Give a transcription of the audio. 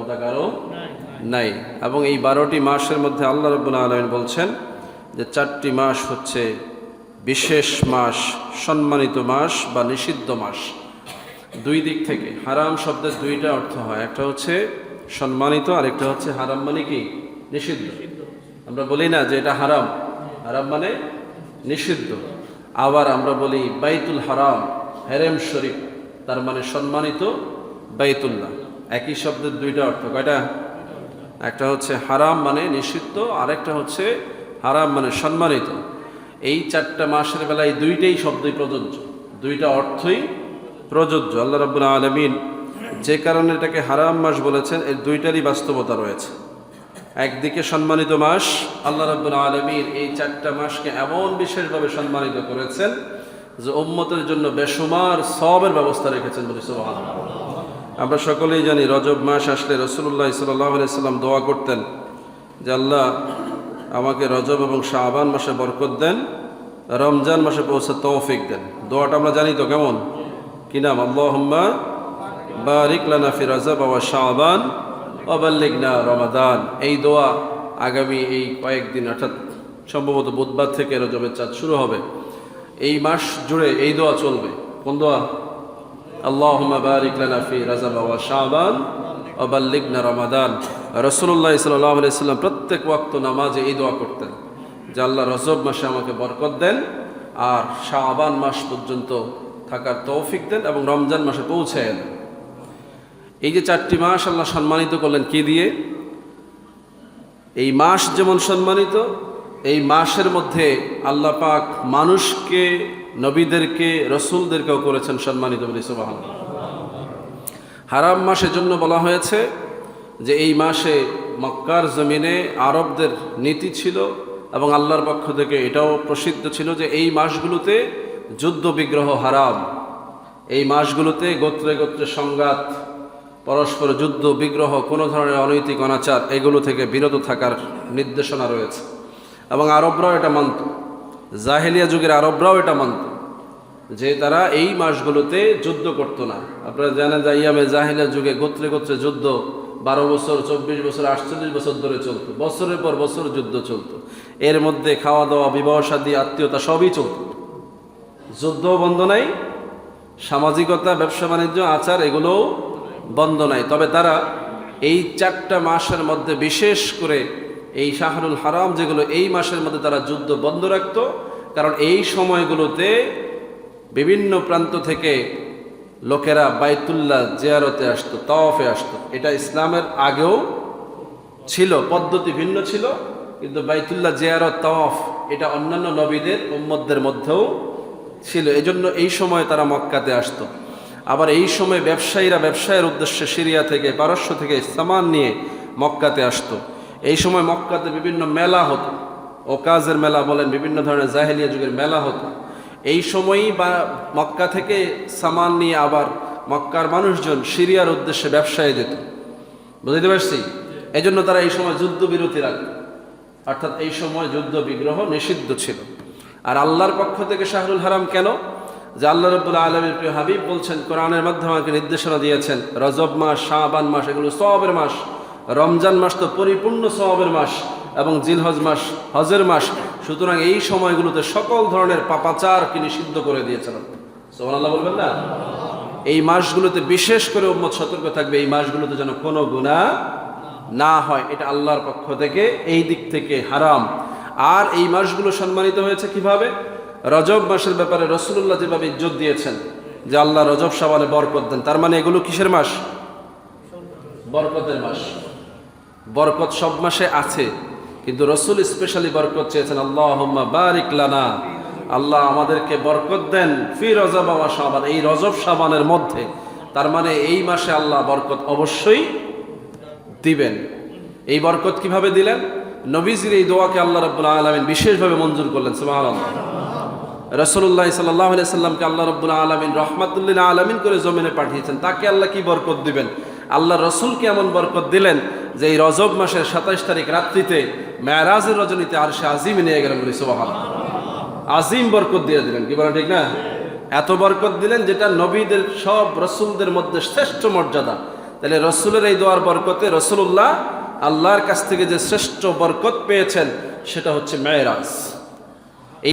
ক্ষমতা কারো নাই। এবং এই 12টি মাসের মধ্যে আল্লাহ রাব্বুল আলামিন বলছেন যে 4টি মাস হচ্ছে বিশেষ মাস, সম্মানিত মাস বা নিষিদ্ধ মাস। দুই দিক থেকে হারাম শব্দের দুইটা অর্থ হয়, একটা হচ্ছে সম্মানিত আর একটা হচ্ছে হারাম মানে কি নিষিদ্ধ। আমরা বলি না যে এটা হারাম, হারাম মানে নিষিদ্ধ। আবার আমরা বলি বাইতুল হারাম, হেরেম শরীফ, তার মানে সম্মানিত বাইতুল্লাহ। একই শব্দের দুইটা অর্থ, কয়টা? একটা হচ্ছে হারাম মানে নিষিদ্ধ, আর একটা হচ্ছে হারাম মানে সম্মানিত। এই 4টা মাসের বেলায় দুইটাই শব্দই প্রযোজ্য, দুইটা অর্থই প্রযোজ্য। আল্লাহ রাব্বুল আলামিন যে কারণে এটাকে হারাম মাস বলেছেন এর দুইটারই বাস্তবতা রয়েছে। একদিকে সম্মানিত মাস, আল্লাহ রাব্বুল আলামিন এই 4টা মাসকে এমন বিশেষভাবে সম্মানিত করেছেন যে উম্মতের জন্য বেশুমার সওয়াবের ব্যবস্থা রেখেছেন, বলি সুবহানাল্লাহ। আমরা সকলেই জানি রজব মাস আসলে রাসূলুল্লাহ সাল্লাল্লাহু আলাইহি সাল্লাম দোয়া করতেন যে আল্লাহ আমাকে রজব এবং শাবান মাসে বরকত দেন, রমজান মাসে পৌঁছে তৌফিক দেন। দোয়াটা আমরা জানি তো কেমন, কি নাম? আল্লাহুম্মা বারিক লানা ফি রজব ওয়া শাবান ওয়া বাল্লিগনা রমাদান। এই দোয়া আগামী এই কয়েকদিন, অর্থাৎ সম্ভবত বুধবার থেকে রজবের চাঁদ শুরু হবে, এই মাস জুড়ে এই দোয়া চলবে। কোন দোয়া? আল্লাহুম্মা বারিক লানা ফি রজব ওয়া শাবান ওয়া বাল্লিগনা রমাদান। রাসূলুল্লাহ সাল্লাল্লাহু আলাইহি সাল্লাম প্রত্যেক ওয়াক্ত নামাজে এই দোয়া করতেন যে আল্লাহ রজব মাসে আমাকে বরকত দেন, আর শাবান মাস পর্যন্ত থাকার তৌফিক দেন, এবং রমজান মাসে পৌঁছে দেন। এই যে 4টি মাস আল্লাহ সম্মানিত করলেন কি দিয়ে? এই মাস যেমন সম্মানিত, এই মাসের মধ্যে আল্লাহ পাক মানুষকে, নবীদেরকে, রসুলদেরকেও করেছেন সম্মানিত, বলি সুবহানাল্লাহ। হারাম মাসের জন্য বলা হয়েছে যে এই মাসে মক্কার জমিনে আরবদের নীতি ছিল এবং আল্লাহর পক্ষ থেকে এটাও প্রসিদ্ধ ছিল যে এই মাসগুলোতে যুদ্ধ বিগ্রহ হারাম। এই মাসগুলোতে গোত্রে গোত্রে সংঘাত, পরস্পর যুদ্ধ বিগ্রহ, কোনো ধরনের অনৈতিক অনাচার এগুলো থেকে বিরত থাকার নির্দেশনা রয়েছে। এবং আরবরাও এটা মানত, জাহেলিয়া যুগের আরবরাও এটা মানত যে তারা এই মাসগুলোতে যুদ্ধ করতো না। আপনারা জানেন যে ইয়ামে জাহেলিয়া যুগে গোত্রে গোত্রে যুদ্ধ 12 বছর, 24 বছর, 48 বছর ধরে চলতো, বছরের পর বছর যুদ্ধ চলতো। এর মধ্যে খাওয়া দাওয়া, বিবাহ শাদী, আত্মীয়তা সবই চলত, যুদ্ধও বন্ধ নাই, সামাজিকতা, ব্যবসা বাণিজ্য, আচার এগুলোও বন্ধ নাই। তবে তারা এই 4টা মাসের মধ্যে, বিশেষ করে এই শাহরুল হারাম যেগুলো, এই মাসের মধ্যে তারা যুদ্ধ বন্ধ রাখত। কারণ এই সময়গুলোতে বিভিন্ন প্রান্ত থেকে লোকেরা বাইতুল্লাহ জিয়ারতে আসতো, তাওয়াফে আসতো। এটা ইসলামের আগেও ছিল, পদ্ধতি ভিন্ন ছিল, কিন্তু বাইতুল্লাহ জিয়ারত, তাওয়াফ এটা অন্যান্য নবীদের উম্মতদের মধ্যেও ছিল। এজন্য এই সময় তারা মক্কাতে আসতো। আবার এই সময় ব্যবসায়ীরা ব্যবসায়ের উদ্দেশ্যে সিরিয়া থেকে, পারস্য থেকে সামান নিয়ে মক্কাতে আসতো। এই সময় মক্কাতে বিভিন্ন মেলা হতো, ওকাজের মেলা বলেন, বিভিন্ন ধরনের জাহেলিয়া যুগের মেলা হতো। এই সময়ই বা মক্কা থেকে সামান নিয়ে আবার মক্কার মানুষজন সিরিয়ার উদ্দেশ্যে ব্যবসায় যেত, বুঝতে পারছি? এই জন্য তারা এই সময় যুদ্ধবিরতি রাখত, অর্থাৎ এই সময় যুদ্ধ বিগ্রহ নিষিদ্ধ ছিল। আর আল্লাহর পক্ষ থেকে শাহরুল হারাম কেন? যে আল্লাহ রাব্বুল আলামিন প্রিয় হাবিব বলছেন, কোরআনের মাধ্যমে আমাকে নির্দেশনা দিয়েছেন, রজব মাস, শাবান মাস এগুলো সওয়াবের মাস, রমজান মাস তো পরিপূর্ণ সওয়াবের মাস, এবং জিলহজ মাস হজের মাস। সুতরাং এই সময়গুলোতে সকল ধরনের পাপাচারকে নিষিদ্ধ করে দিয়েছেন। সুবহানাল্লাহ বলবেন না? এই মাসগুলোতে বিশেষ করে উম্মত সতর্ক থাকবে, এই মাসগুলোতে যেন কোনো গুনাহ না হয়। এটা আল্লাহর পক্ষ থেকে এই দিক থেকে হারাম। আর এই মাসগুলো সম্মানিত হয়েছে কিভাবে? রজব মাসের ব্যাপারে রাসূলুল্লাহ যেভাবে ইজ্জত দিয়েছেন যে আল্লাহ রজব শাবানে বরকত দেন, তার মানে এগুলো কিসের মাস? বরকতের মাস। বরকত সব মাসে আছে, কিন্তু রাসূল স্পেশালি বরকত চেয়েছেন, আল্লাহুম্মা বারিক লানা, আল্লাহ আমাদেরকে বরকত দেন ফি রজব ওয়া শাবান, এই রজব শাবানের মধ্যে। তার মানে এই মাসে আল্লাহ বরকত অবশ্যই দিবেন। এই বরকত কিভাবে দিলেন? নবীজির এই দোয়াকে আল্লাহ রাব্বুল আলামিন বিশেষভাবে মঞ্জুর করলেন। সুবহানাল্লাহ। রাসূলুল্লাহ সাল্লাল্লাহু আলাইহি সাল্লামকে আল্লাহ রাব্বুল আলামিন রাহমাতুল লিল আলামিন করে জমিনে পাঠিয়েছেন। তাকে আল্লাহ কি বরকত দিবেন? আল্লাহ রাসূলকে এমন বরকত দিলেন যে এই রজব মাসের 27 তারিখ রাত্রিতে মেরাজের রজনীতে আরশে আজিমে নিয়ে গেলেন। বলি সুবহানাল্লাহ। আজিম বরকত দিয়ে দিলেন, কি বলেন ঠিক না? এত বরকত দিলেন যেটা নবীদের, সব রাসূলদের মধ্যে শ্রেষ্ঠ মর্যাদা, তাহলে রসুলের এই দোয়ার বরকতে রসুল্লাহ আল্লাহর কাছ থেকে যে শ্রেষ্ঠ বরকত পেয়েছেন সেটা হচ্ছে মেরাজ।